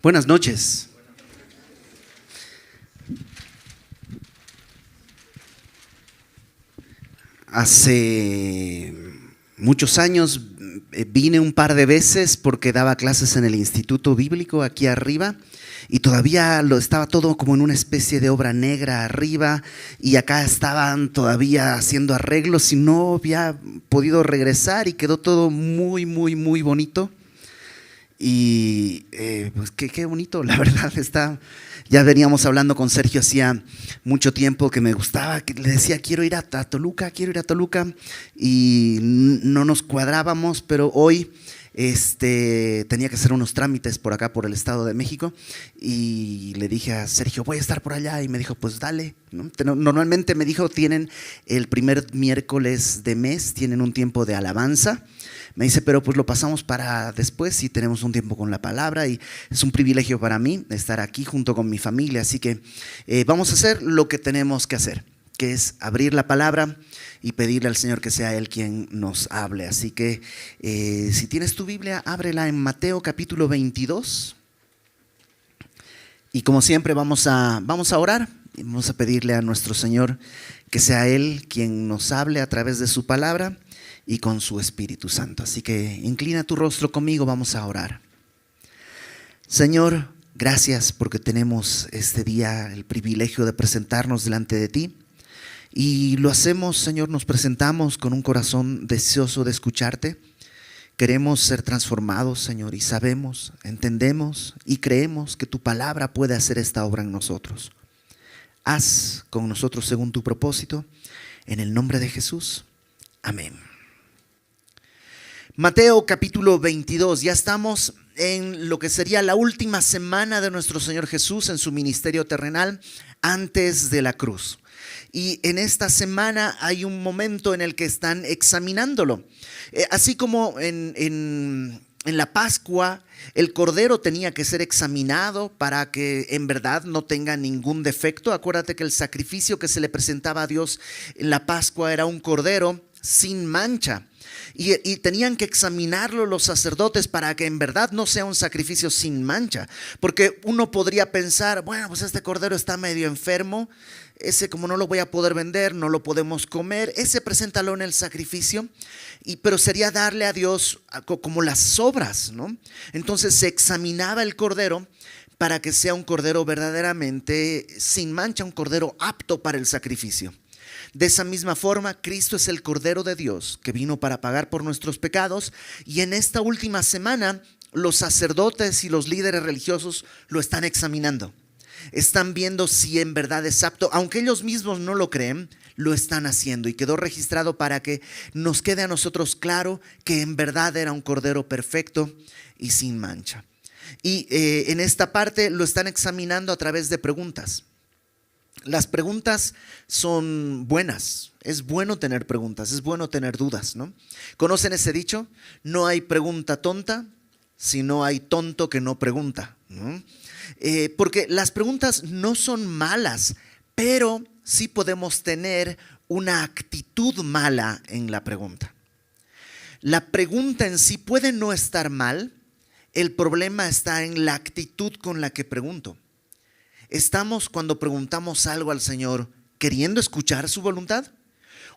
Buenas noches. Hace muchos años vine un par de veces porque daba clases en el Instituto Bíblico aquí arriba y todavía estaba todo como en una especie de obra negra arriba y acá estaban todavía haciendo arreglos y no había podido regresar y quedó todo muy bonito. Y pues qué bonito, la verdad está. Ya veníamos hablando con Sergio hacía mucho tiempo que me gustaba, que le decía quiero ir a Toluca y no nos cuadrábamos, pero hoy tenía que hacer unos trámites por acá por el Estado de México y le dije a Sergio voy a estar por allá y me dijo pues dale, ¿no? Normalmente me dijo tienen el primer miércoles de mes, tienen un tiempo de alabanza. Me dice, pero pues lo pasamos para después y tenemos un tiempo con la palabra y es un privilegio para mí estar aquí junto con mi familia, así que vamos a hacer lo que tenemos que hacer, que es abrir la palabra y pedirle al Señor que sea Él quien nos hable. Así que si tienes tu Biblia, ábrela en Mateo capítulo 22 y como siempre vamos a orar y vamos a pedirle a nuestro Señor que sea Él quien nos hable a través de su palabra y con su Espíritu Santo. Así que inclina tu rostro conmigo, vamos a orar. Señor, gracias porque tenemos este día el privilegio de presentarnos delante de ti. Y lo hacemos, Señor, nos presentamos con un corazón deseoso de escucharte. Queremos ser transformados, Señor, y sabemos, entendemos y creemos que tu palabra puede hacer esta obra en nosotros. Haz con nosotros según tu propósito, en el nombre de Jesús. Amén. Mateo capítulo 22, ya estamos en lo que sería la última semana de nuestro Señor Jesús en su ministerio terrenal antes de la cruz. Y en esta semana hay un momento en el que están examinándolo. Así como en la Pascua el cordero tenía que ser examinado para que en verdad no tenga ningún defecto. Acuérdate que el sacrificio que se le presentaba a Dios en la Pascua era un cordero sin mancha. Y tenían que examinarlo los sacerdotes para que en verdad no sea un sacrificio sin mancha. Porque uno podría pensar, bueno, pues este cordero está medio enfermo, ese como no lo voy a poder vender, no lo podemos comer, ese preséntalo en el sacrificio, pero sería darle a Dios como las sobras, ¿no? Entonces se examinaba el cordero para que sea un cordero verdaderamente sin mancha, un cordero apto para el sacrificio. De esa misma forma, Cristo es el Cordero de Dios que vino para pagar por nuestros pecados y en esta última semana los sacerdotes y los líderes religiosos lo están examinando. Están viendo si en verdad es apto, aunque ellos mismos no lo creen, lo están haciendo y quedó registrado para que nos quede a nosotros claro que en verdad era un Cordero perfecto y sin mancha. Y en esta parte lo están examinando a través de preguntas. Las preguntas son buenas, es bueno tener preguntas, es bueno tener dudas, ¿no? ¿Conocen ese dicho? No hay pregunta tonta, sino hay tonto que no pregunta, ¿no? Porque las preguntas no son malas, pero sí podemos tener una actitud mala en la pregunta. La pregunta en sí puede no estar mal, el problema está en la actitud con la que pregunto. ¿Estamos cuando preguntamos algo al Señor queriendo escuchar su voluntad?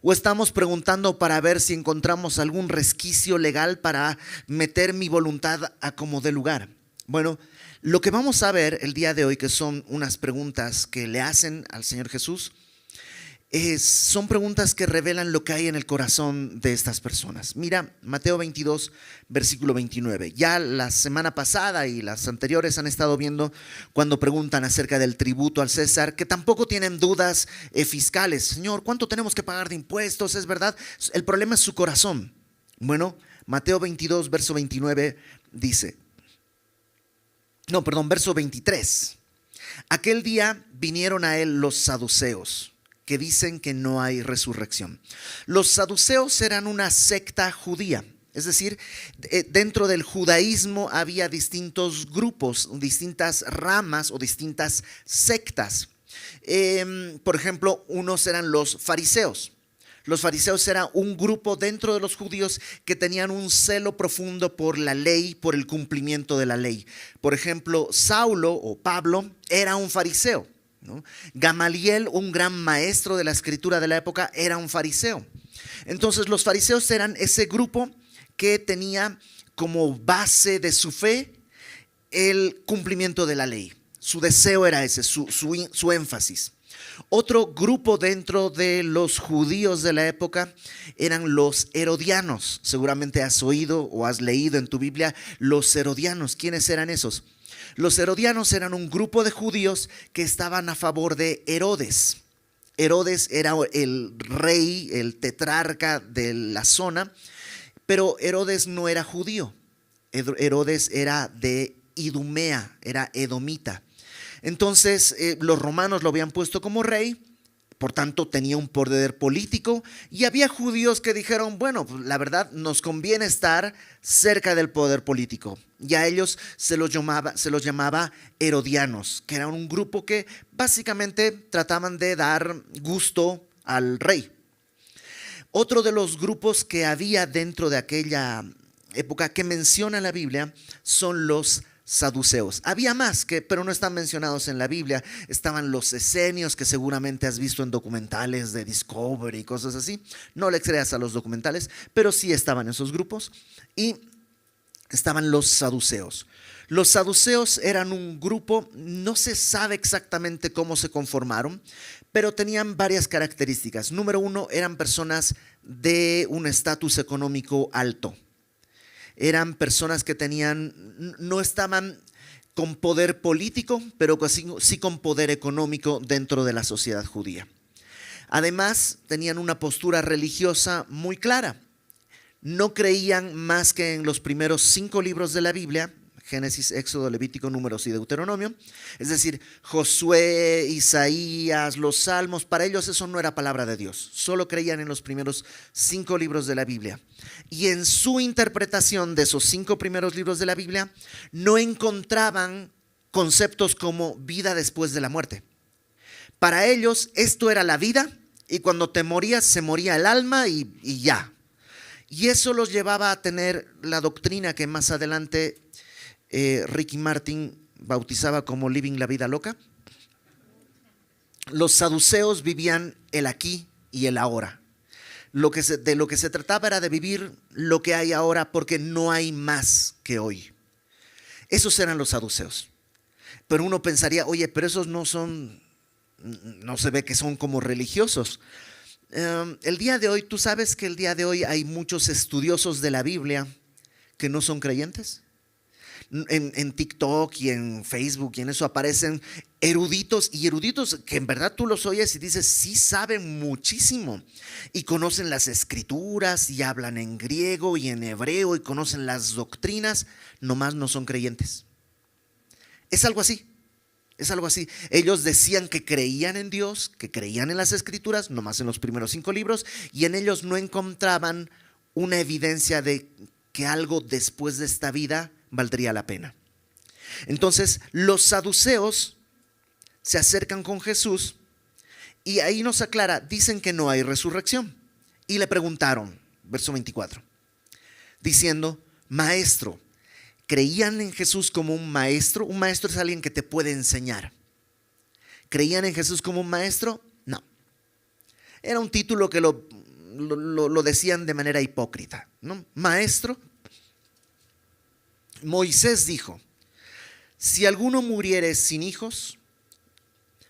¿O estamos preguntando para ver si encontramos algún resquicio legal para meter mi voluntad a como dé lugar? Bueno, lo que vamos a ver el día de hoy, que son unas preguntas que le hacen al Señor Jesús, son preguntas que revelan lo que hay en el corazón de estas personas. Mira, Mateo 22, versículo 29. Ya la semana pasada y las anteriores han estado viendo cuando preguntan acerca del tributo al César, que tampoco tienen dudas fiscales. Señor, ¿cuánto tenemos que pagar de impuestos? Es verdad, el problema es su corazón. Bueno, Mateo 22, verso 29 dice, verso 23. Aquel día vinieron a él los saduceos, que dicen que no hay resurrección. Los saduceos eran una secta judía, es decir, dentro del judaísmo había distintos grupos, distintas ramas o distintas sectas. Por ejemplo, unos eran los fariseos. Los fariseos era un grupo dentro de los judíos que tenían un celo profundo por la ley, por el cumplimiento de la ley. Por ejemplo, Saulo o Pablo era un fariseo, ¿no? Gamaliel, un gran maestro de la escritura de la época, era un fariseo. Entonces los fariseos eran ese grupo que tenía como base de su fe el cumplimiento de la ley. Su deseo era ese, su énfasis. Otro grupo dentro de los judíos de la época eran los herodianos. Seguramente has oído o has leído en tu Biblia los herodianos. ¿Quiénes eran esos? Los herodianos eran un grupo de judíos que estaban a favor de Herodes. Herodes era el rey, el tetrarca de la zona, pero Herodes no era judío. Herodes era de Idumea, era edomita. Entonces los romanos lo habían puesto como rey, por tanto tenía un poder político, y había judíos que dijeron, bueno, pues, la verdad nos conviene estar cerca del poder político. Y a ellos se los llamaba herodianos, que era un grupo que básicamente trataban de dar gusto al rey. Otro de los grupos que había dentro de aquella época que menciona la Biblia son los saduceos. Había más, pero no están mencionados en la Biblia. Estaban los esenios, que seguramente has visto en documentales de Discovery y cosas así. No le creas a los documentales, pero sí estaban esos grupos. Y estaban los saduceos. Los saduceos eran un grupo, no se sabe exactamente cómo se conformaron, pero tenían varias características. Número uno, eran personas de un estatus económico alto. Eran personas que no estaban con poder político, pero sí con poder económico dentro de la sociedad judía. Además, tenían una postura religiosa muy clara. No creían más que en los primeros 5 libros de la Biblia, Génesis, Éxodo, Levítico, Números y Deuteronomio. Es decir, Josué, Isaías, los Salmos, para ellos eso no era palabra de Dios. Solo creían en los primeros 5 libros de la Biblia. Y en su interpretación de esos 5 primeros libros de la Biblia, no encontraban conceptos como vida después de la muerte. Para ellos esto era la vida, y cuando te morías se moría el alma y ya. Y eso los llevaba a tener la doctrina que más adelante Ricky Martin bautizaba como living la vida loca. Los saduceos vivían el aquí y el ahora. De lo que se trataba era de vivir lo que hay ahora, porque no hay más que hoy. Esos eran los saduceos. Pero uno pensaría, oye, pero esos no se ve que son como religiosos. El día de hoy, tú sabes que el día de hoy hay muchos estudiosos de la Biblia que no son creyentes. En TikTok y en Facebook y en eso aparecen eruditos que en verdad tú los oyes y dices, sí saben muchísimo y conocen las escrituras y hablan en griego y en hebreo y conocen las doctrinas, nomás no son creyentes. Es algo así. Ellos decían que creían en Dios, que creían en las escrituras, nomás en los primeros 5 libros, y en ellos no encontraban una evidencia de que algo después de esta vida valdría la pena. Entonces los saduceos se acercan con Jesús y ahí nos aclara, dicen que no hay resurrección, y le preguntaron, verso 24, diciendo, maestro, ¿creían en Jesús como un maestro? Un maestro es alguien que te puede enseñar. ¿Creían en Jesús como un maestro? No. Era un título que lo decían de manera hipócrita, ¿no? Maestro. Moisés dijo, si alguno muriere sin hijos,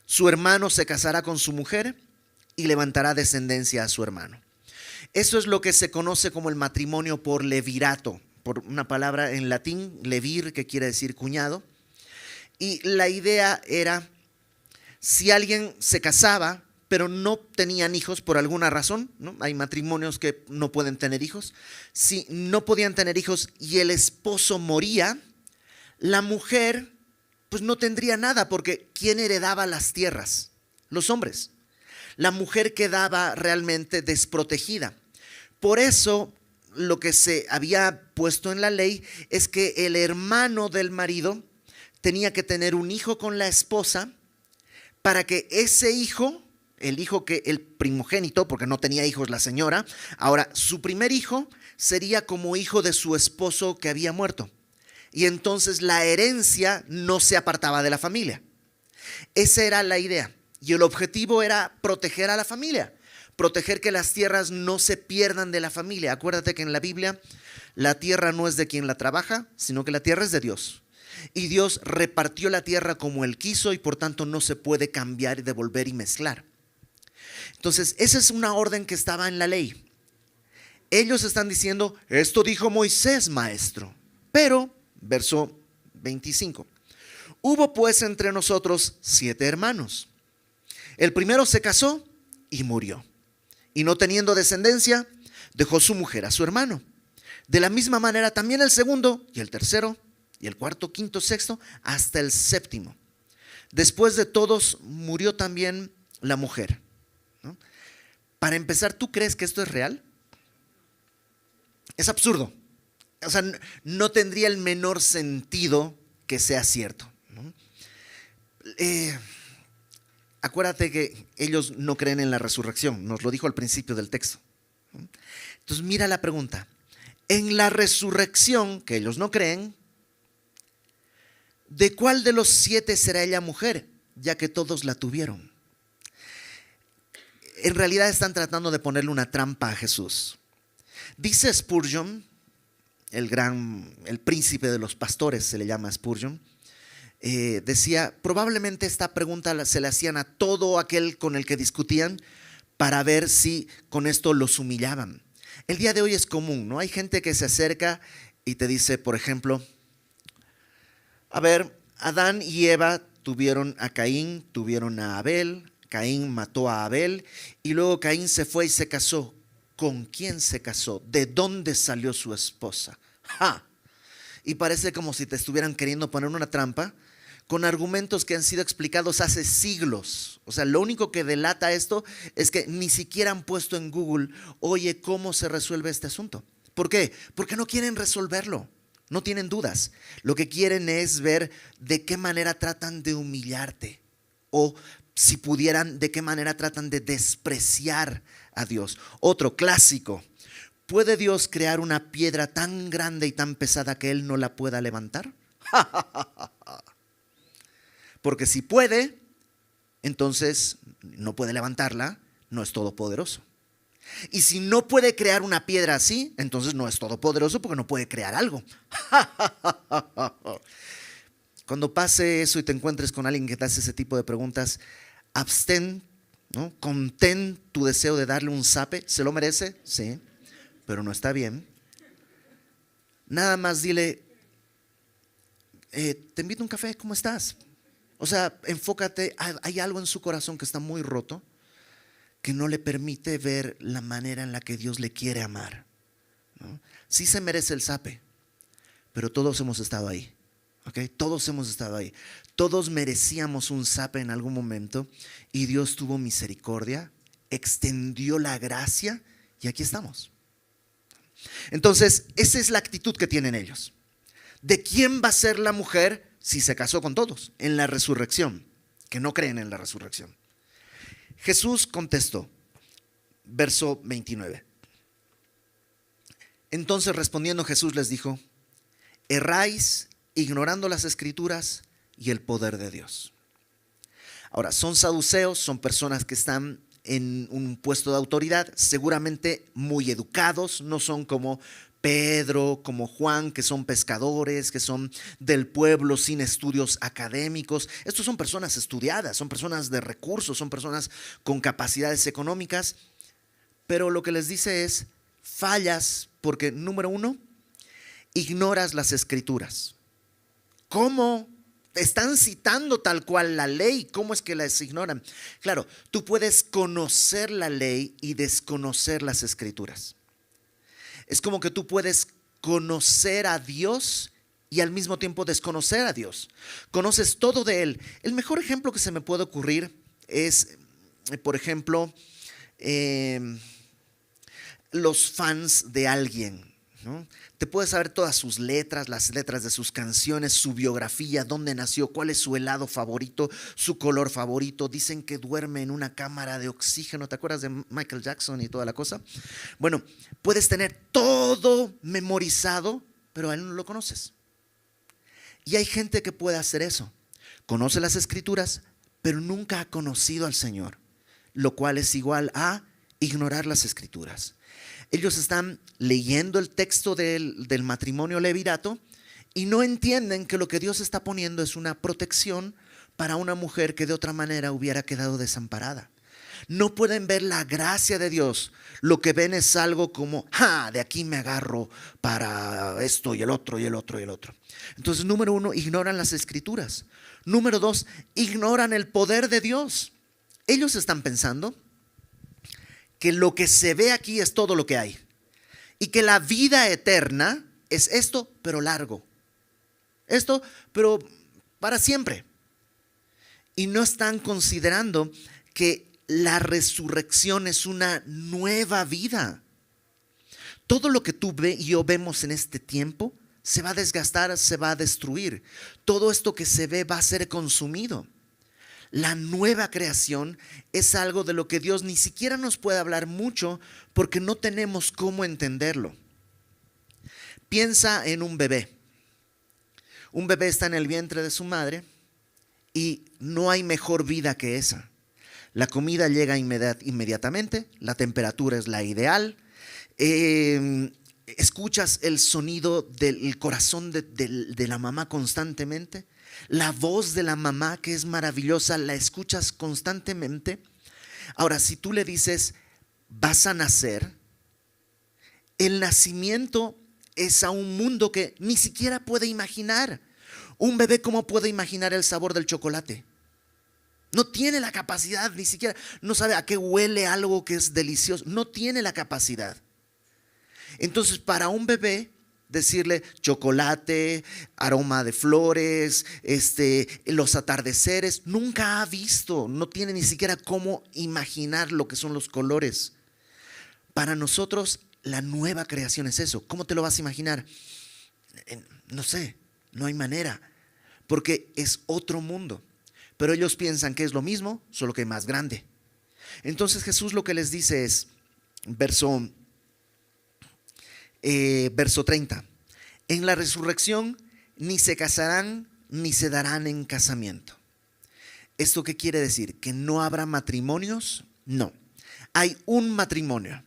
su hermano se casará con su mujer y levantará descendencia a su hermano. Eso es lo que se conoce como el matrimonio por levirato, por una palabra en latín, levir, que quiere decir cuñado. Y la idea era, si alguien se casaba, pero no tenían hijos por alguna razón, ¿no? Hay matrimonios que no pueden tener hijos. Si no podían tener hijos y el esposo moría, la mujer pues no tendría nada, porque ¿quién heredaba las tierras? Los hombres. La mujer quedaba realmente desprotegida. Por eso lo que se había puesto en la ley es que el hermano del marido tenía que tener un hijo con la esposa para que ese hijo el hijo que el primogénito, porque no tenía hijos la señora, ahora su primer hijo sería como hijo de su esposo que había muerto. Y entonces la herencia no se apartaba de la familia. Esa era la idea. Y el objetivo era proteger a la familia, proteger que las tierras no se pierdan de la familia. Acuérdate que en la Biblia la tierra no es de quien la trabaja, sino que la tierra es de Dios. Y Dios repartió la tierra como Él quiso y por tanto no se puede cambiar y devolver y mezclar. Entonces, esa es una orden que estaba en la ley. Ellos están diciendo, esto dijo Moisés, maestro. Pero, verso 25, hubo pues entre nosotros 7 hermanos. El primero se casó y murió. Y no teniendo descendencia, dejó su mujer a su hermano. De la misma manera también el segundo y el tercero y el cuarto, quinto, sexto, hasta el séptimo. Después de todos murió también la mujer, ¿no? Para empezar, ¿tú crees que esto es real? Es absurdo. O sea, no tendría el menor sentido que sea cierto, ¿no? Acuérdate que ellos no creen en la resurrección, nos lo dijo al principio del texto, ¿no? Entonces mira la pregunta. En la resurrección, que ellos no creen, ¿de cuál de los 7 será ella mujer? Ya que todos la tuvieron. En realidad están tratando de ponerle una trampa a Jesús. Dice Spurgeon, el príncipe de los pastores, se le llama Spurgeon, decía, probablemente esta pregunta se le hacían a todo aquel con el que discutían para ver si con esto los humillaban. El día de hoy es común, ¿no? Hay gente que se acerca y te dice, por ejemplo, a ver, Adán y Eva tuvieron a Caín, tuvieron a Abel, Caín mató a Abel y luego Caín se fue y se casó. ¿Con quién se casó? ¿De dónde salió su esposa? ¡Ja! Y parece como si te estuvieran queriendo poner una trampa con argumentos que han sido explicados hace siglos. O sea, lo único que delata esto es que ni siquiera han puesto en Google, oye, ¿cómo se resuelve este asunto? ¿Por qué? Porque no quieren resolverlo. No tienen dudas. Lo que quieren es ver de qué manera tratan de humillarte. O si pudieran, de qué manera tratan de despreciar a Dios. Otro clásico. ¿Puede Dios crear una piedra tan grande y tan pesada que Él no la pueda levantar? Porque si puede, entonces no puede levantarla, no es todopoderoso. Y si no puede crear una piedra así, entonces no es todopoderoso porque no puede crear algo. Cuando pase eso y te encuentres con alguien que te hace ese tipo de preguntas, abstén, ¿no? Contén tu deseo de darle un zape. ¿Se lo merece? Sí, pero no está bien. Nada más dile, te invito a un café, ¿cómo estás? O sea, enfócate, hay algo en su corazón que está muy roto, que no le permite ver la manera en la que Dios le quiere amar, ¿no? Sí se merece el zape, pero todos hemos estado ahí, ¿ok? Todos hemos estado ahí. Todos merecíamos un zape en algún momento y Dios tuvo misericordia, extendió la gracia y aquí estamos. Entonces, esa es la actitud que tienen ellos. ¿De quién va a ser la mujer si se casó con todos en la resurrección? Que no creen en la resurrección. Jesús contestó, verso 29. Entonces respondiendo Jesús les dijo, erráis ignorando las escrituras y el poder de Dios. Ahora, son saduceos, son personas que están en un puesto de autoridad, seguramente muy educados, no son como Pedro, como Juan, que son pescadores, que son del pueblo sin estudios académicos. Estos son personas estudiadas, son personas de recursos, son personas con capacidades económicas. Pero lo que les dice es, fallas porque, número 1, ignoras las escrituras. ¿Cómo? Están citando tal cual la ley. ¿Cómo es que las ignoran? Claro, tú puedes conocer la ley y desconocer las escrituras. Es como que tú puedes conocer a Dios y al mismo tiempo desconocer a Dios. Conoces todo de Él. El mejor ejemplo que se me puede ocurrir es, por ejemplo, los fans de alguien, ¿no? Te puedes saber todas sus letras, las letras de sus canciones, su biografía, dónde nació, cuál es su helado favorito, su color favorito. Dicen que duerme en una cámara de oxígeno. ¿Te acuerdas de Michael Jackson y toda la cosa? Bueno, puedes tener todo memorizado, pero a él no lo conoces. Y hay gente que puede hacer eso. Conoce las escrituras, pero nunca ha conocido al Señor, lo cual es igual a ignorar las escrituras. Ellos están leyendo el texto del matrimonio levirato y no entienden que lo que Dios está poniendo es una protección para una mujer que de otra manera hubiera quedado desamparada. No pueden ver la gracia de Dios. Lo que ven es algo como, de aquí me agarro para esto y el otro y el otro y el otro. Entonces, número 1, ignoran las escrituras. Número 2, ignoran el poder de Dios. Ellos están pensando que lo que se ve aquí es todo lo que hay. Y que la vida eterna es esto, pero largo. Esto, pero para siempre. Y no están considerando que la resurrección es una nueva vida. Todo lo que tú y yo vemos en este tiempo se va a desgastar, se va a destruir. Todo esto que se ve va a ser consumido. La nueva creación es algo de lo que Dios ni siquiera nos puede hablar mucho porque no tenemos cómo entenderlo. Piensa en un bebé. Un bebé está en el vientre de su madre y no hay mejor vida que esa. La comida llega inmediatamente, la temperatura es la ideal, escuchas el sonido del corazón de la mamá constantemente. La voz de la mamá, que es maravillosa, la escuchas constantemente. Ahora, si tú le dices, vas a nacer, el nacimiento es a un mundo que ni siquiera puede imaginar. Un bebé, ¿cómo puede imaginar el sabor del chocolate? No tiene la capacidad, ni siquiera, no sabe a qué huele algo que es delicioso. No tiene la capacidad. Entonces, para un bebé, decirle chocolate, aroma de flores, los atardeceres, nunca ha visto, no tiene ni siquiera cómo imaginar lo que son los colores. Para nosotros, la nueva creación es eso. ¿Cómo te lo vas a imaginar? No sé, no hay manera, porque es otro mundo. Pero ellos piensan que es lo mismo, solo que más grande. Entonces Jesús lo que les dice es, verso 30. En la resurrección ni se casarán ni se darán en casamiento. ¿Esto qué quiere decir? ¿Que no habrá matrimonios? No. Hay un matrimonio.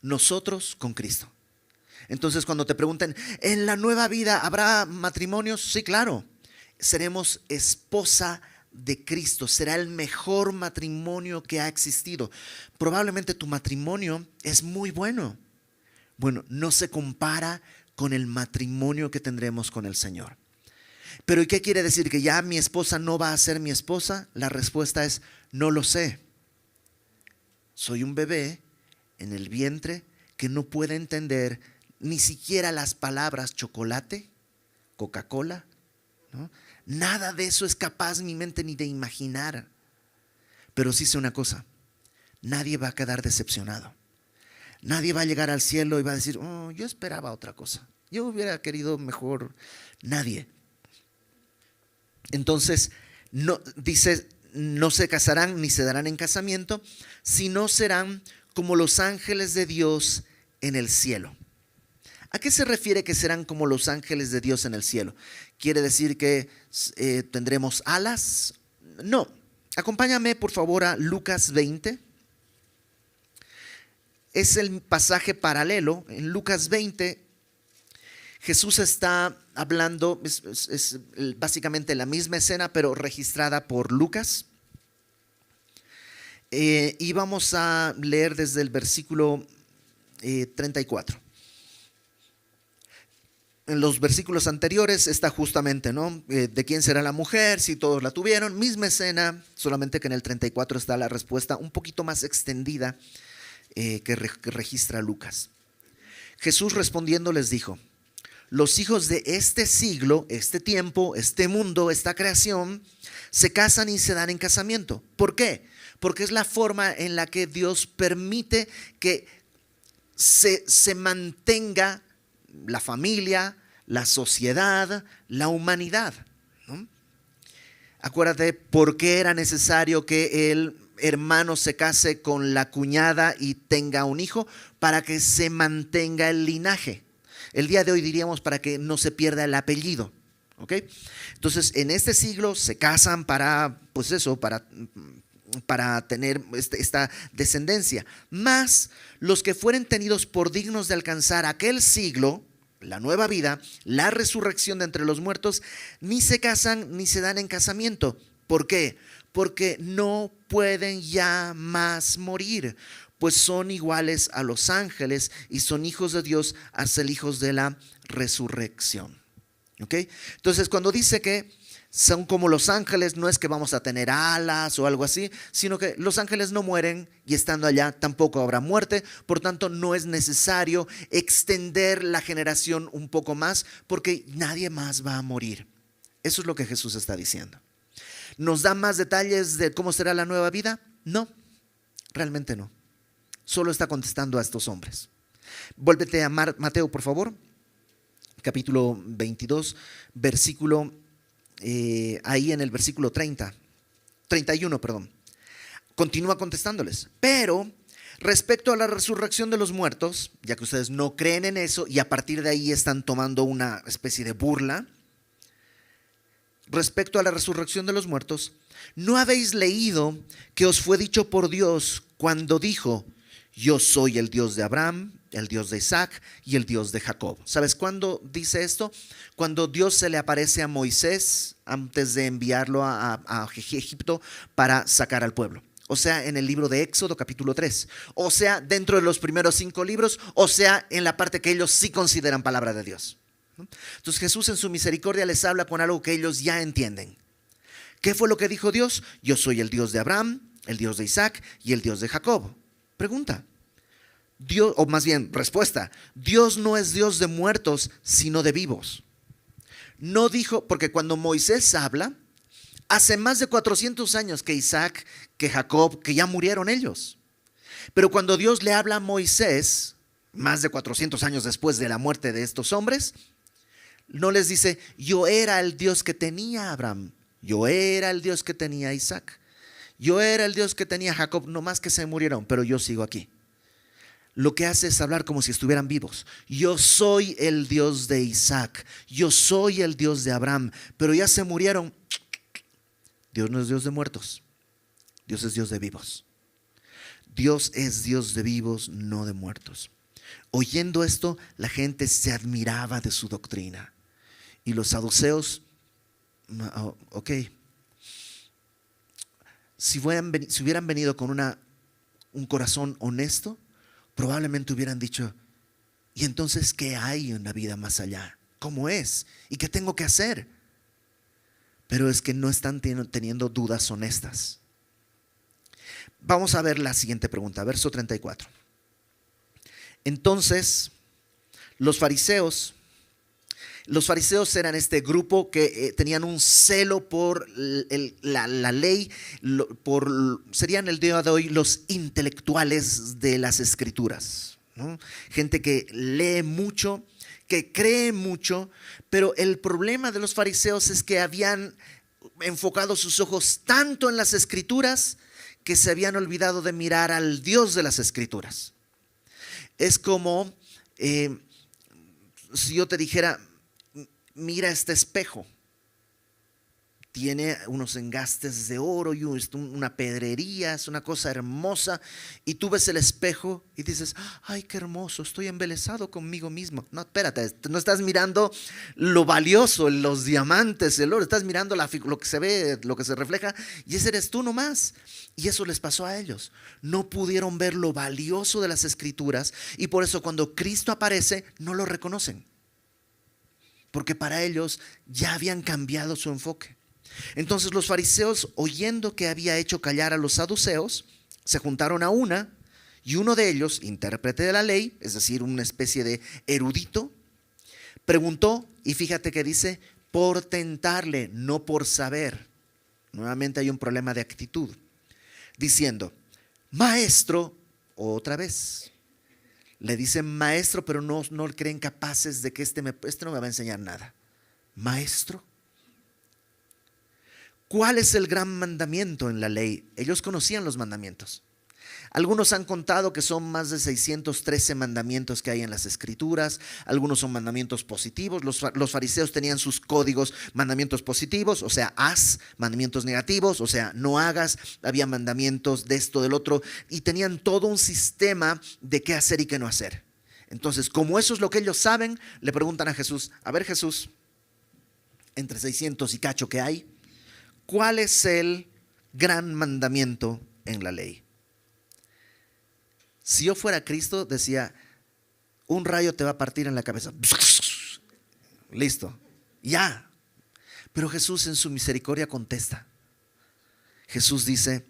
Nosotros con Cristo. Entonces cuando te pregunten, ¿en la nueva vida habrá matrimonios? Sí, claro. Seremos esposa de Cristo. Será el mejor matrimonio que ha existido. Probablemente tu matrimonio es muy bueno. Bueno, no se compara con el matrimonio que tendremos con el Señor. Pero ¿y qué quiere decir? ¿Que ya mi esposa no va a ser mi esposa? La respuesta es, no lo sé. Soy un bebé en el vientre que no puede entender ni siquiera las palabras chocolate, Coca-Cola, ¿no? Nada de eso es capaz mi mente ni de imaginar. Pero sí sé una cosa, nadie va a quedar decepcionado. Nadie va a llegar al cielo y va a decir, yo esperaba otra cosa. Yo hubiera querido mejor. Nadie. Entonces, dice, no se casarán ni se darán en casamiento, sino serán como los ángeles de Dios en el cielo. ¿A qué se refiere que serán como los ángeles de Dios en el cielo? ¿Quiere decir que tendremos alas? No. Acompáñame por favor a Lucas 20. Es el pasaje paralelo. En Lucas 20, Jesús está hablando, es básicamente la misma escena, pero registrada por Lucas. Y vamos a leer desde el versículo 34. En los versículos anteriores está justamente, ¿no? ¿De quién será la mujer? Si todos la tuvieron. Misma escena, solamente que en el 34 está la respuesta un poquito más extendida que registra Lucas. Jesús respondiendo les dijo, los hijos de este siglo, este tiempo, este mundo, esta creación, se casan y se dan en casamiento. ¿Por qué? Porque es la forma en la que Dios permite que se mantenga la familia, la sociedad, la humanidad, ¿no? Acuérdate por qué era necesario que el hermano se case con la cuñada y tenga un hijo, para que se mantenga el linaje. El día de hoy diríamos para que no se pierda el apellido. ¿Ok? Entonces, en este siglo se casan para, pues eso, para tener esta descendencia. Mas los que fueren tenidos por dignos de alcanzar aquel siglo, la nueva vida, la resurrección de entre los muertos, ni se casan ni se dan en casamiento. ¿Por qué? Porque no pueden ya más morir, pues son iguales a los ángeles y son hijos de Dios hasta el hijos de la resurrección. ¿Ok? Entonces, cuando dice que son como los ángeles, no es que vamos a tener alas o algo así, sino que los ángeles no mueren y estando allá tampoco habrá muerte. Por tanto, no es necesario extender la generación un poco más porque nadie más va a morir. Eso es lo que Jesús está diciendo. ¿Nos da más detalles de cómo será la nueva vida? No, realmente no. Solo está contestando a estos hombres. Vuélvete a Mateo, por favor. Capítulo 22, versículo, ahí en el versículo 31, perdón. Continúa contestándoles. Pero respecto a la resurrección de los muertos, ya que ustedes no creen en eso y a partir de ahí están tomando una especie de burla, respecto a la resurrección de los muertos, ¿no habéis leído que os fue dicho por Dios cuando dijo: yo soy el Dios de Abraham, el Dios de Isaac y el Dios de Jacob? ¿Sabes cuándo dice esto? Cuando Dios se le aparece a Moisés antes de enviarlo a Egipto para sacar al pueblo. O sea, en el libro de Éxodo capítulo 3. O sea, dentro de los primeros 5 libros. O sea, en la parte que ellos sí consideran palabra de Dios. Entonces Jesús en su misericordia les habla con algo que ellos ya entienden. ¿Qué fue lo que dijo Dios? Yo soy el Dios de Abraham, el Dios de Isaac y el Dios de Jacob. Pregunta. Dios, o más bien respuesta, Dios no es Dios de muertos, sino de vivos. No dijo, porque cuando Moisés habla, hace más de 400 años que Isaac, que Jacob, que ya murieron ellos. Pero cuando Dios le habla a Moisés, más de 400 años después de la muerte de estos hombres, no les dice: yo era el Dios que tenía Abraham, yo era el Dios que tenía Isaac, yo era el Dios que tenía Jacob, no más que se murieron, pero yo sigo aquí. Lo que hace es hablar como si estuvieran vivos. Yo soy el Dios de Isaac, yo soy el Dios de Abraham, pero ya se murieron. Dios no es Dios de muertos, Dios es Dios de vivos. Dios es Dios de vivos, no de muertos. Oyendo esto, la gente se admiraba de su doctrina. Y los saduceos, ok, si hubieran venido con un corazón honesto, probablemente hubieran dicho: ¿y entonces qué hay en la vida más allá? ¿Cómo es? ¿Y qué tengo que hacer? Pero es que no están teniendo dudas honestas. Vamos a ver la siguiente pregunta, verso 34. Entonces, los fariseos eran este grupo que tenían un celo por la ley, serían el día de hoy los intelectuales de las escrituras, ¿no? Gente que lee mucho, que cree mucho, pero el problema de los fariseos es que habían enfocado sus ojos tanto en las escrituras que se habían olvidado de mirar al Dios de las escrituras. Es como si yo te dijera: mira este espejo, tiene unos engastes de oro y una pedrería, es una cosa hermosa, y tú ves el espejo y dices: ay, qué hermoso, estoy embelesado conmigo mismo. No, espérate, no estás mirando lo valioso, los diamantes, el oro, estás mirando lo que se ve, lo que se refleja, y ese eres tú nomás. Y eso les pasó a ellos. No pudieron ver lo valioso de las escrituras, y por eso cuando Cristo aparece no lo reconocen, porque para ellos ya habían cambiado su enfoque. Entonces los fariseos, oyendo que había hecho callar a los saduceos, se juntaron a una, y uno de ellos, intérprete de la ley, es decir, una especie de erudito, preguntó, y fíjate que dice: por tentarle, no por saber. Nuevamente hay un problema de actitud, diciendo: maestro, otra vez, Le dicen maestro, pero no creen capaces de que este no me va a enseñar nada. Maestro. ¿Cuál es el gran mandamiento en la ley? Ellos conocían los mandamientos. Algunos han contado que son más de 613 mandamientos que hay en las escrituras. Algunos son mandamientos positivos. Los fariseos tenían sus códigos, mandamientos positivos, o sea, haz, mandamientos negativos, o sea, no hagas. Había mandamientos de esto, del otro, y tenían todo un sistema de qué hacer y qué no hacer. Entonces, como eso es lo que ellos saben, le preguntan a Jesús: a ver, Jesús, entre 600 y cacho que hay, ¿cuál es el gran mandamiento en la ley? Si yo fuera Cristo, decía: un rayo te va a partir en la cabeza. Listo, ya. Pero Jesús en su misericordia contesta. Jesús dice: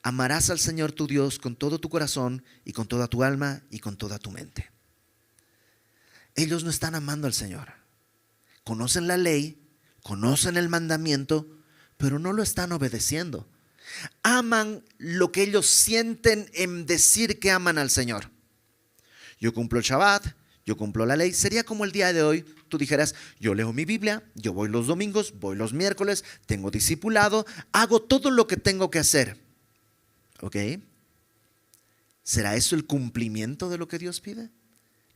amarás al Señor tu Dios con todo tu corazón y con toda tu alma y con toda tu mente. Ellos no están amando al Señor. Conocen la ley, conocen el mandamiento, pero no lo están obedeciendo. Aman lo que ellos sienten en decir que aman al Señor. Yo cumplo el Shabbat, yo cumplo la ley. Sería como el día de hoy, tú dijeras: yo leo mi Biblia, yo voy los domingos, voy los miércoles, tengo discipulado, hago todo lo que tengo que hacer. ¿Ok? ¿Será eso el cumplimiento de lo que Dios pide?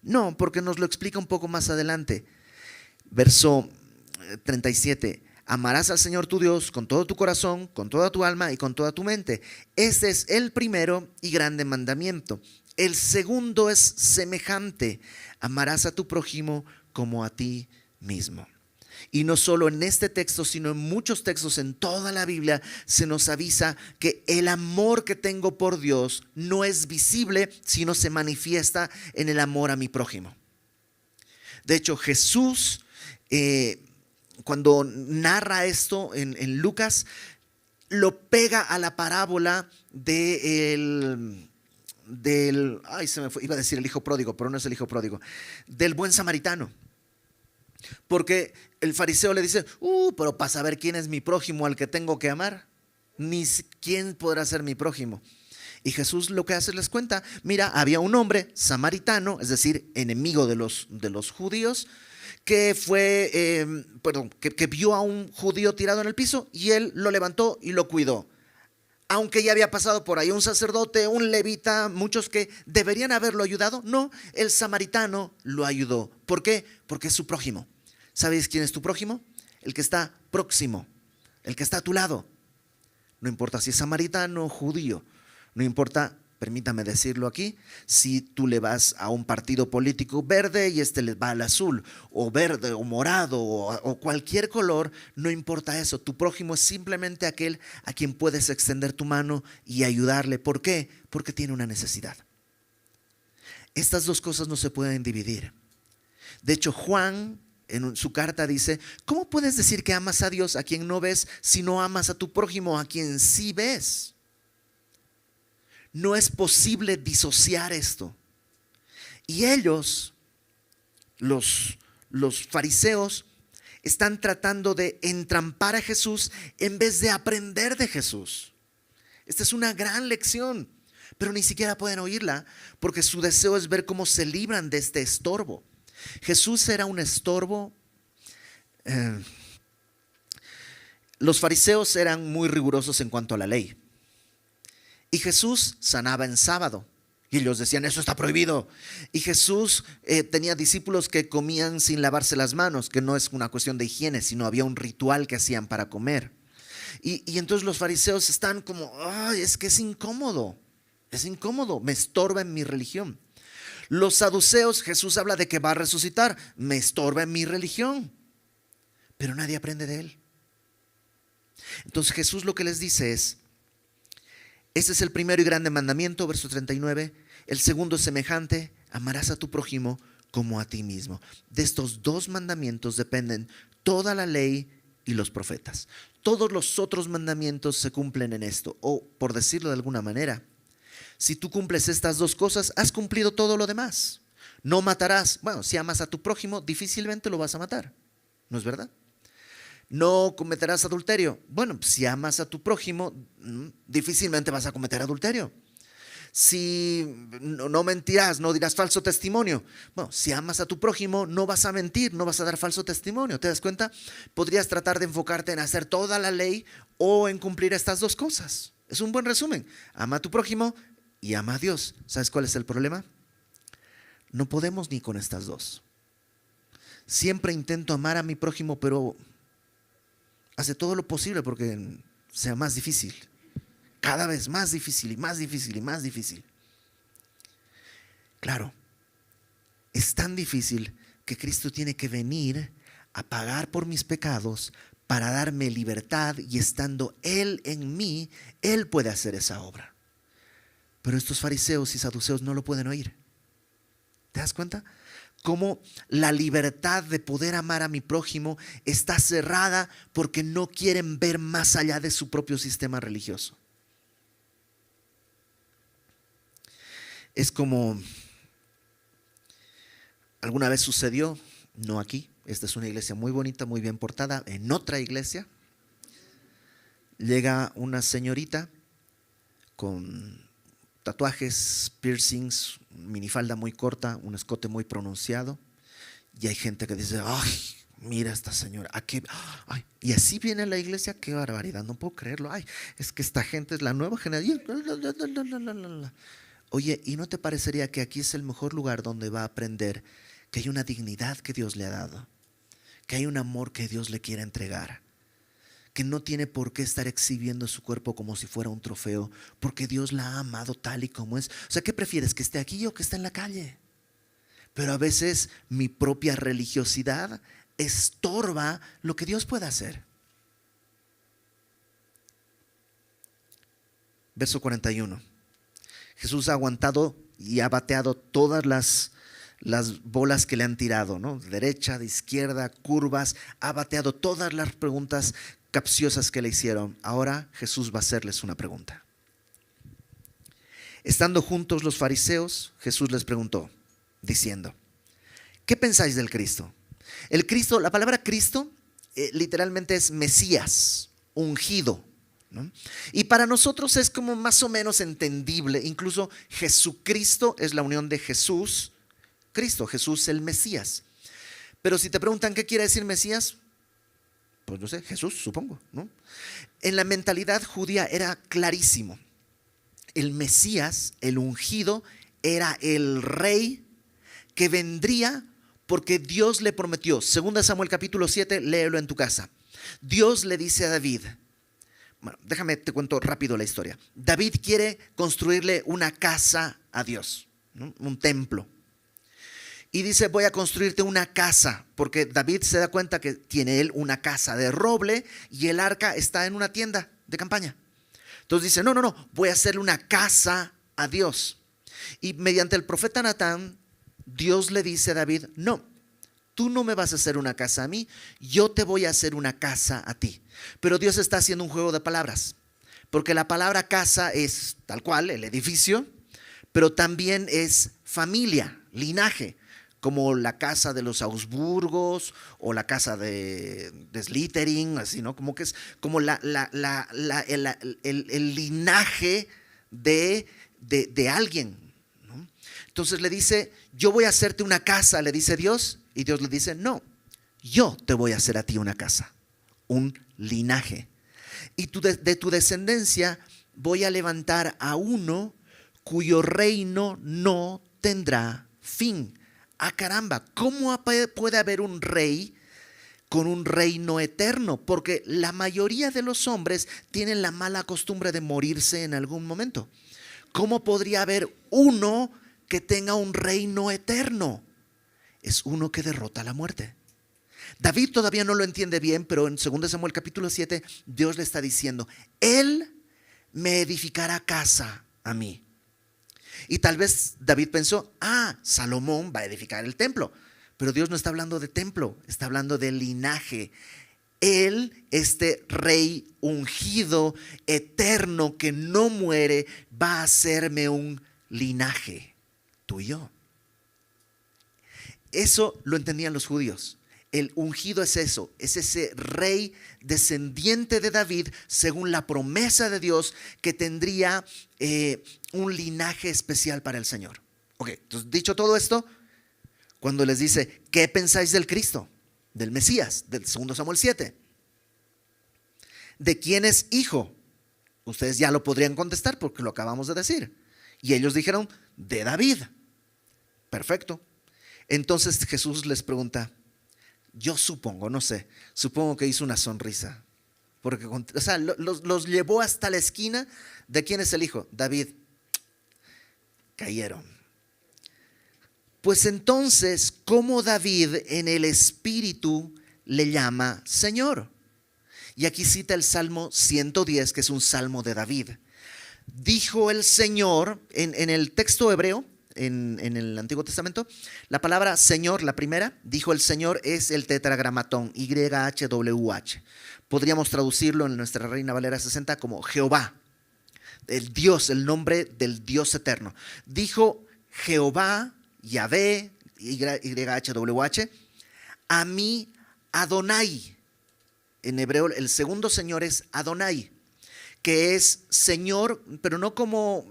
No, porque nos lo explica un poco más adelante. Verso 37. Amarás al Señor tu Dios con todo tu corazón, con toda tu alma y con toda tu mente. Este es el primero y grande mandamiento. El segundo es semejante: amarás a tu prójimo como a ti mismo. Y no solo en este texto, sino en muchos textos en toda la Biblia se nos avisa que el amor que tengo por Dios no es visible, sino se manifiesta en el amor a mi prójimo. De hecho, Jesús, cuando narra esto en Lucas, lo pega a la parábola iba a decir el hijo pródigo, pero no es el hijo pródigo, del buen samaritano. Porque el fariseo le dice: pero para saber quién es mi prójimo al que tengo que amar, ni quién podrá ser mi prójimo. Y Jesús lo que hace, les cuenta: mira, había un hombre samaritano, es decir, enemigo de los judíos, que que vio a un judío tirado en el piso y él lo levantó y lo cuidó. Aunque ya había pasado por ahí un sacerdote, un levita, muchos que deberían haberlo ayudado, no, el samaritano lo ayudó. ¿Por qué? Porque es su prójimo. ¿Sabes quién es tu prójimo? El que está próximo, el que está a tu lado. No importa si es samaritano o judío, no importa, permítame decirlo aquí, si tú le vas a un partido político verde y este le va al azul, o verde, o morado, o cualquier color, no importa eso. Tu prójimo es simplemente aquel a quien puedes extender tu mano y ayudarle. ¿Por qué? Porque tiene una necesidad. Estas dos cosas no se pueden dividir. De hecho, Juan en su carta dice: ¿cómo puedes decir que amas a Dios a quien no ves si no amas a tu prójimo a quien sí ves? No es posible disociar esto. Y ellos, los fariseos, están tratando de entrampar a Jesús en vez de aprender de Jesús. Esta es una gran lección, pero ni siquiera pueden oírla porque su deseo es ver cómo se libran de este estorbo. Jesús era un estorbo. Los fariseos eran muy rigurosos en cuanto a la ley. Y Jesús sanaba en sábado. Y ellos decían: eso está prohibido. Y Jesús tenía discípulos que comían sin lavarse las manos, que no es una cuestión de higiene, sino había un ritual que hacían para comer. Y entonces los fariseos están como: ay, es que es incómodo, me estorba en mi religión. Los saduceos, Jesús habla de que va a resucitar, me estorba en mi religión. Pero nadie aprende de él. Entonces Jesús lo que les dice es: este es el primero y grande mandamiento, verso 39. El segundo es semejante: amarás a tu prójimo como a ti mismo. De estos dos mandamientos dependen toda la ley y los profetas. Todos los otros mandamientos se cumplen en esto. O, por decirlo de alguna manera, si tú cumples estas dos cosas, has cumplido todo lo demás. No matarás. Bueno, si amas a tu prójimo, difícilmente lo vas a matar. ¿No es verdad? No cometerás adulterio. Bueno, si amas a tu prójimo, difícilmente vas a cometer adulterio. Si no mentirás, no dirás falso testimonio. Bueno, si amas a tu prójimo, no vas a mentir, no vas a dar falso testimonio. ¿Te das cuenta? Podrías tratar de enfocarte en hacer toda la ley o en cumplir estas dos cosas. Es un buen resumen. Ama a tu prójimo y ama a Dios. ¿Sabes cuál es el problema? No podemos ni con estas dos. Siempre intento amar a mi prójimo, pero hace todo lo posible porque sea más difícil. Cada vez más difícil y más difícil y más difícil. Claro, es tan difícil que Cristo tiene que venir a pagar por mis pecados para darme libertad, y estando Él en mí, Él puede hacer esa obra. Pero estos fariseos y saduceos no lo pueden oír. ¿Te das cuenta? Cómo la libertad de poder amar a mi prójimo está cerrada porque no quieren ver más allá de su propio sistema religioso. Es como alguna vez sucedió, no aquí, esta es una iglesia muy bonita, muy bien portada, en otra iglesia llega una señorita con tatuajes, piercings, minifalda muy corta, un escote muy pronunciado, y hay gente que dice, ay, mira esta señora, ay, y así viene a la iglesia, qué barbaridad, no puedo creerlo, ay, es que esta gente es la nueva generación. Oye, ¿y no te parecería que aquí es el mejor lugar donde va a aprender que hay una dignidad que Dios le ha dado, que hay un amor que Dios le quiere entregar, que no tiene por qué estar exhibiendo su cuerpo como si fuera un trofeo, porque Dios la ha amado tal y como es? O sea, ¿qué prefieres, que esté aquí o que esté en la calle? Pero a veces mi propia religiosidad estorba lo que Dios puede hacer. Verso 41. Jesús ha aguantado y ha bateado todas las bolas que le han tirado, ¿no? De derecha, de izquierda, curvas. Ha bateado todas las preguntas capciosas que le hicieron. Ahora Jesús va a hacerles una pregunta. Estando juntos los fariseos, Jesús les preguntó, diciendo, ¿qué pensáis del Cristo? El Cristo, la palabra Cristo literalmente es Mesías, ungido, ¿no? Y para nosotros es como más o menos entendible. Incluso Jesucristo es la unión de Jesús, Cristo, Jesús el Mesías. Pero si te preguntan qué quiere decir Mesías, pues no sé, Jesús, supongo, ¿no? En la mentalidad judía era clarísimo. El Mesías, el ungido, era el rey que vendría porque Dios le prometió. 2 Samuel capítulo 7, léelo en tu casa. Dios le dice a David, bueno, déjame te cuento rápido la historia. David quiere construirle una casa a Dios, ¿no? Un templo. Y dice, voy a construirte una casa, porque David se da cuenta que tiene él una casa de roble y el arca está en una tienda de campaña. Entonces dice, no, voy a hacerle una casa a Dios. Y mediante el profeta Natán, Dios le dice a David, no, tú no me vas a hacer una casa a mí, yo te voy a hacer una casa a ti. Pero Dios está haciendo un juego de palabras, porque la palabra casa es tal cual, el edificio, pero también es familia, linaje, como la casa de los Augsburgos o la casa de Slytherin, así, ¿no? Como que es como el linaje de alguien, ¿no? Entonces le dice, yo voy a hacerte una casa, le dice Dios, y Dios le dice, no, yo te voy a hacer a ti una casa, un linaje. Y de tu descendencia voy a levantar a uno cuyo reino no tendrá fin. Ah, caramba, ¿cómo puede haber un rey con un reino eterno? Porque la mayoría de los hombres tienen la mala costumbre de morirse en algún momento. ¿Cómo podría haber uno que tenga un reino eterno? Es uno que derrota la muerte. David todavía no lo entiende bien, pero en 2 Samuel capítulo 7, Dios le está diciendo, Él me edificará casa a mí. Y tal vez David pensó, Salomón va a edificar el templo. Pero Dios no está hablando de templo, está hablando de linaje. Él, este rey ungido, eterno, que no muere, va a hacerme un linaje, tú y yo. Eso lo entendían los judíos. El ungido es eso, es ese rey descendiente de David según la promesa de Dios que tendría un linaje especial para el Señor. Ok, entonces dicho todo esto, cuando les dice, ¿qué pensáis del Cristo? Del Mesías, del 2 Samuel 7. ¿De quién es hijo? Ustedes ya lo podrían contestar porque lo acabamos de decir. Y ellos dijeron, de David. Perfecto. Entonces Jesús les pregunta, yo supongo, no sé, supongo que hizo una sonrisa. Porque, o sea, los llevó hasta la esquina. ¿De quién es el hijo? David. Cayeron. Pues entonces, ¿cómo David en el espíritu le llama Señor? Y aquí cita el Salmo 110, que es un salmo de David. Dijo el Señor, en el texto hebreo, en el Antiguo Testamento, la palabra Señor, la primera, dijo el Señor, es el tetragramatón, YHWH. Podríamos traducirlo en nuestra Reina Valera 60 como Jehová, el Dios, el nombre del Dios eterno. Dijo Jehová, Yahvé, YHWH, a mí Adonai. En hebreo el segundo Señor es Adonai, que es Señor, pero no como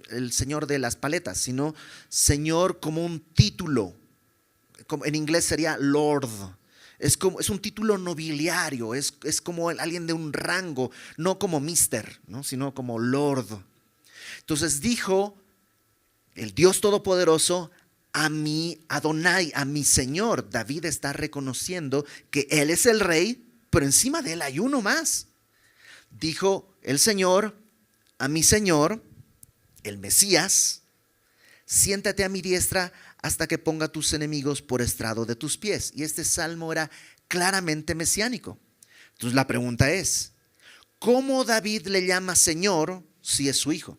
el Señor de las paletas, sino Señor como un título. Como en inglés sería Lord. Es un título nobiliario, es como alguien de un rango, no como Mister, ¿no? Sino como Lord. Entonces dijo el Dios Todopoderoso, a mi Adonai, a mi Señor. David está reconociendo que Él es el rey, pero encima de Él hay uno más. Dijo el Señor a mi Señor, el Mesías, siéntate a mi diestra hasta que ponga a tus enemigos por estrado de tus pies. Y este salmo era claramente mesiánico. Entonces la pregunta es, ¿cómo David le llama Señor si es su hijo?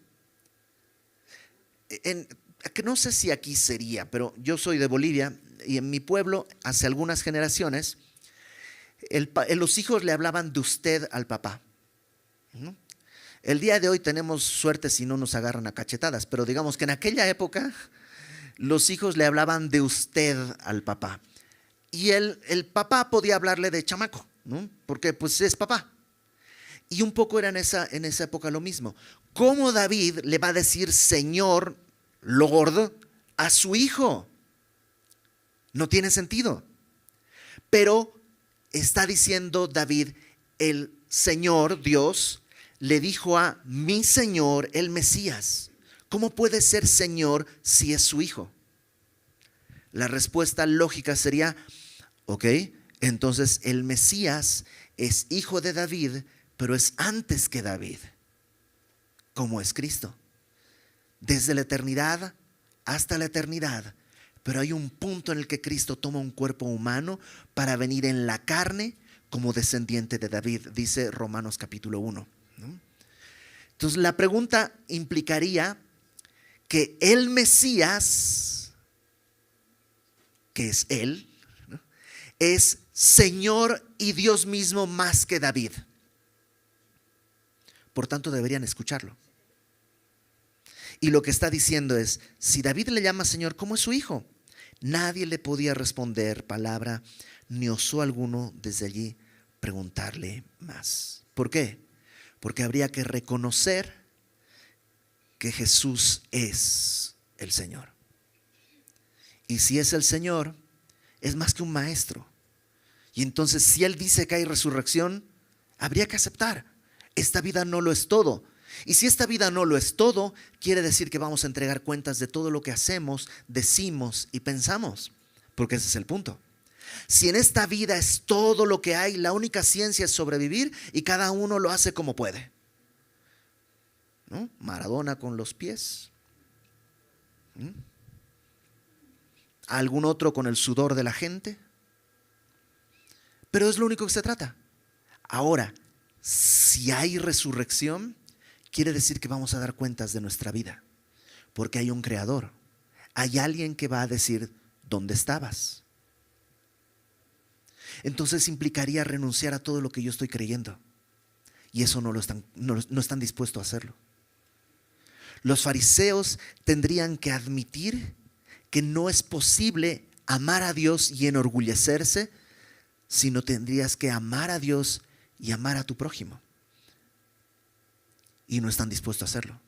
Que no sé si aquí sería, pero yo soy de Bolivia y en mi pueblo hace algunas generaciones los hijos le hablaban de usted al papá, ¿no? El día de hoy tenemos suerte si no nos agarran a cachetadas, pero digamos que en aquella época los hijos le hablaban de usted al papá y el papá podía hablarle de chamaco, ¿no? Porque pues es papá. Y un poco era en esa época lo mismo. ¿Cómo David le va a decir Señor, Lord, a su hijo? No tiene sentido. Pero está diciendo David, el Señor Dios le dijo a mi Señor, el Mesías. ¿Cómo puede ser Señor si es su hijo? La respuesta lógica sería, ok, entonces el Mesías es hijo de David, pero es antes que David, como es Cristo. Desde la eternidad hasta la eternidad. Pero hay un punto en el que Cristo toma un cuerpo humano para venir en la carne como descendiente de David, dice Romanos capítulo 1, ¿no? Entonces la pregunta implicaría que el Mesías, que es Él, ¿no?, es Señor y Dios mismo más que David. Por tanto deberían escucharlo. Y lo que está diciendo es, si David le llama Señor, ¿cómo es su hijo? Nadie le podía responder palabra, ni osó alguno desde allí preguntarle más. ¿Por qué? Porque habría que reconocer que Jesús es el Señor. Y si es el Señor, es más que un maestro. Y entonces, si Él dice que hay resurrección, habría que aceptar. Esta vida no lo es todo. Y si esta vida no lo es todo, quiere decir que vamos a entregar cuentas de todo lo que hacemos, decimos y pensamos. Porque ese es el punto. Si en esta vida es todo lo que hay, la única ciencia es sobrevivir y cada uno lo hace como puede, ¿no? Maradona con los pies, algún otro con el sudor de la gente, pero es lo único que se trata. Ahora, si hay resurrección, quiere decir que vamos a dar cuentas de nuestra vida, porque hay un creador, hay alguien que va a decir ¿dónde estabas? Entonces implicaría renunciar a todo lo que yo estoy creyendo, y eso no están dispuestos a hacerlo. Los fariseos tendrían que admitir que no es posible amar a Dios y enorgullecerse sino tendrías que amar a Dios y amar a tu prójimo. Y no están dispuestos a hacerlo.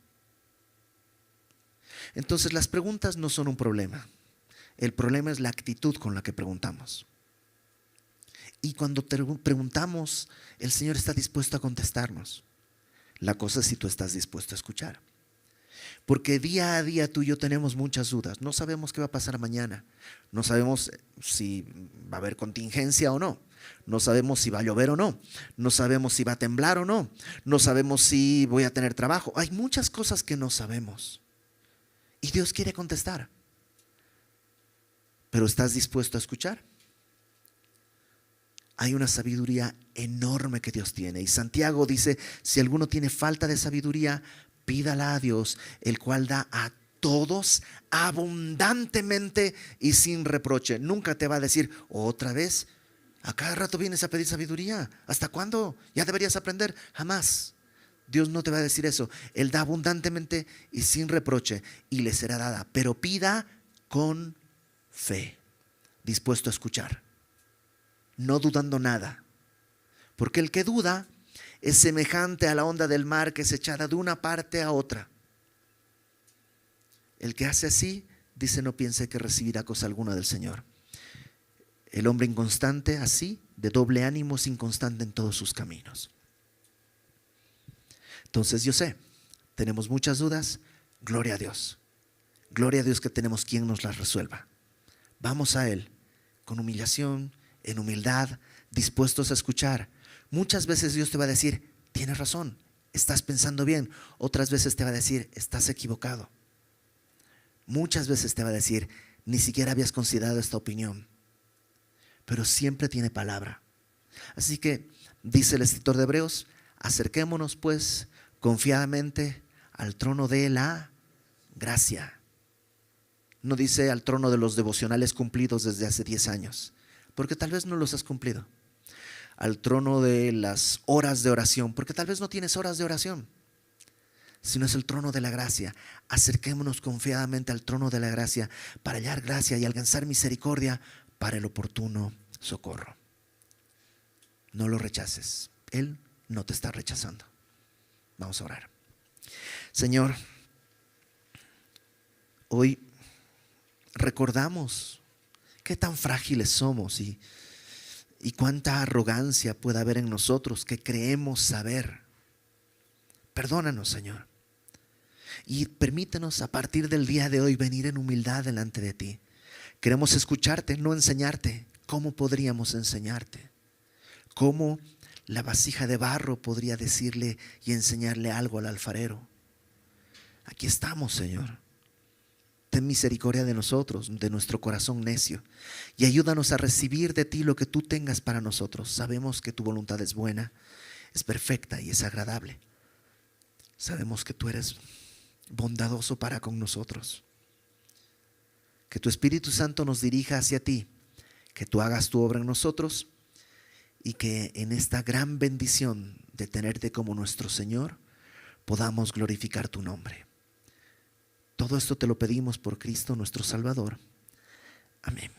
Entonces las preguntas no son un problema. El problema es la actitud con la que preguntamos. Y cuando preguntamos, el Señor está dispuesto a contestarnos. La cosa es si tú estás dispuesto a escuchar. Porque día a día tú y yo tenemos muchas dudas. No sabemos qué va a pasar mañana. No sabemos si va a haber contingencia o no. No sabemos si va a llover o no. No sabemos si va a temblar o no. No sabemos si voy a tener trabajo. Hay muchas cosas que no sabemos. Y Dios quiere contestar. ¿Pero estás dispuesto a escuchar? Hay una sabiduría enorme que Dios tiene. Y Santiago dice, si alguno tiene falta de sabiduría, pídala a Dios, el cual da a todos abundantemente y sin reproche. Nunca te va a decir, otra vez, a cada rato vienes a pedir sabiduría. ¿Hasta cuándo? Ya deberías aprender. Jamás. Dios no te va a decir eso. Él da abundantemente y sin reproche y le será dada. Pero pida con fe, dispuesto a escuchar, no dudando nada. Porque el que duda es semejante a la onda del mar que es echada de una parte a otra. El que hace así, dice, no piense que recibirá cosa alguna del Señor. El hombre inconstante, así, de doble ánimo, es inconstante en todos sus caminos. Entonces yo sé, tenemos muchas dudas, gloria a Dios. Gloria a Dios que tenemos quien nos las resuelva. Vamos a Él con humillación, en humildad, dispuestos a escuchar. Muchas veces Dios te va a decir, tienes razón, estás pensando bien. Otras veces te va a decir, estás equivocado. Muchas veces te va a decir, ni siquiera habías considerado esta opinión. Pero siempre tiene palabra. Así que, dice el escritor de Hebreos, acerquémonos pues confiadamente al trono de la gracia. No dice al trono de los devocionales cumplidos desde hace 10 años, porque tal vez no los has cumplido. Al trono de las horas de oración, porque tal vez no tienes horas de oración, sino es el trono de la gracia. Acerquémonos confiadamente al trono de la gracia para hallar gracia y alcanzar misericordia para el oportuno socorro. No lo rechaces, Él no te está rechazando. Vamos a orar. Señor, hoy recordamos qué tan frágiles somos y cuánta arrogancia puede haber en nosotros que creemos saber. Perdónanos, Señor, y permítenos a partir del día de hoy venir en humildad delante de ti. Queremos escucharte, no enseñarte. ¿Cómo podríamos enseñarte? ¿Cómo la vasija de barro podría decirle y enseñarle algo al alfarero? Aquí estamos, Señor. Ten misericordia de nosotros, de nuestro corazón necio, y ayúdanos a recibir de ti lo que tú tengas para nosotros. Sabemos que tu voluntad es buena, es perfecta y es agradable. Sabemos que tú eres bondadoso para con nosotros. Que tu Espíritu Santo nos dirija hacia ti, que tú hagas tu obra en nosotros y que en esta gran bendición de tenerte como nuestro Señor podamos glorificar tu nombre. Todo esto te lo pedimos por Cristo nuestro Salvador. Amén.